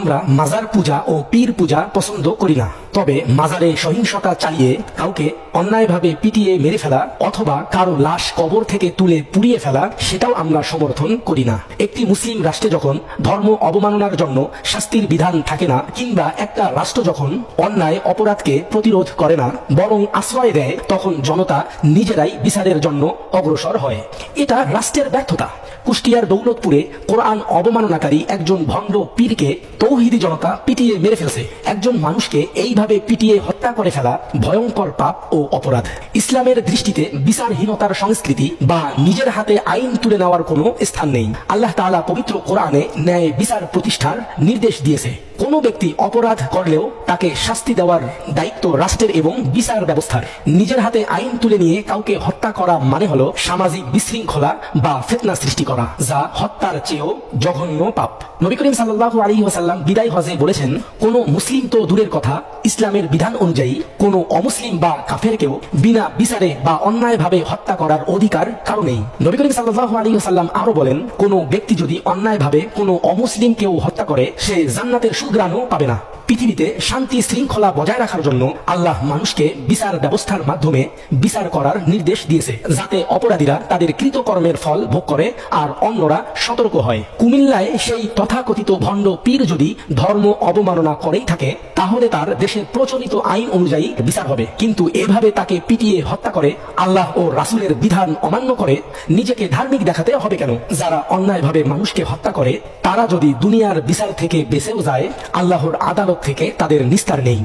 আমরা মাজার পূজা ও পীর পূজা পছন্দ করি না, তবে মাজারে সহিংসতা চালিয়ে কাউকে অন্যায়ভাবে পিটিয়ে মেরে ফেলা অথবা কারো লাশ কবর থেকে তুলে পুড়িয়ে ফেলা সেটাও আমরা সমর্থন করি না। একটি মুসলিম রাষ্ট্রে যখন ধর্ম অবমাননার জন্য শাস্তির বিধান থাকে না, কিংবা একটা রাষ্ট্র যখন অন্যায় অপরাধকে প্রতিরোধ করে না বরং আশ্রয় দেয়, তখন জনতা নিজেরাই বিচারের জন্য অগ্রসর হয়। এটা রাষ্ট্রের ব্যর্থতা। কুষ্টিয়ার দৌলতপুরে কোরআন অবমাননাকারী একজন ভণ্ড পীরকে তৌহিদি জনতা পিটিয়ে মেরে ফেলছে। একজন মানুষকে এইভাবে পিটিয়ে হত্যা করে ফেলা ভয়ঙ্কর পাপ ও অপরাধ। ইসলামের দৃষ্টিতে বিচারহীনতার সংস্কৃতি বা নিজের হাতে আইন তুলে নেওয়ার কোনো স্থান নেই। আল্লাহ তাআলা পবিত্র কোরআনে ন্যায় বিচার প্রতিষ্ঠার নির্দেশ দিয়েছে। কোনো ব্যক্তি অপরাধ করলেও তাকে শাস্তি দেওয়ার দায়িত্ব রাষ্ট্রের এবং বিচার ব্যবস্থার। নিজের হাতে আইন তুলে নিয়ে কাউকে হত্যা করা মানে হলো সামাজিক বিশৃঙ্খলা বা ফিতনা সৃষ্টি করা, যা হত্যার চেয়েও জঘন্য পাপ। নবী করিম সাল্লাল্লাহু আলাইহি ওয়াসাল্লাম বিদায় হজে বলেছেন, কোনো মুসলিম তো দূরের কথা, ইসলামের বিধান অনুযায়ী কোনো অমুসলিম বা কাফেরকেও বিনা বিচারে বা অন্যায়ভাবে হত্যা করার অধিকার কারো নেই। নবী করিম সাল্লাল্লাহু আলাইহি ওয়াসাল্লাম আরো বলেন, কোনো ব্যক্তি যদি অন্যায়ভাবে কোনো অমুসলিমকেও হত্যা করে, সে জান্নাতের সুগ্রাণও পাবে না। পৃথিবীতে শান্তি শৃঙ্খলা বজায় রাখার জন্য আল্লাহ মানুষকে বিচার ব্যবস্থার মাধ্যমে বিচার করার নির্দেশ দিয়েছে, যাতে অপরাধীরা তাদের কৃতকর্মের ফল ভোগ করে আর অন্যরা সতর্ক হয়। কুমিল্লায় সেই তথাকথিত ভণ্ড পীর যদি ধর্ম অবমাননা করেই থাকে, তাহলে তার দেশের প্রচলিত আইন অনুযায়ী বিচার হবে। কিন্তু এভাবে তাকে পিটিয়ে হত্যা করে আল্লাহ ও রাসূলের বিধান অমান্য করে নিজেকে ধার্মিক দেখাতে হবে কেন? যারা অন্যায়ভাবে মানুষকে হত্যা করে, তারা যদি দুনিয়ার বিচার থেকে বেঁচেও যায়, আল্লাহর আদালত থেকে তাদের নিস্তার নেই।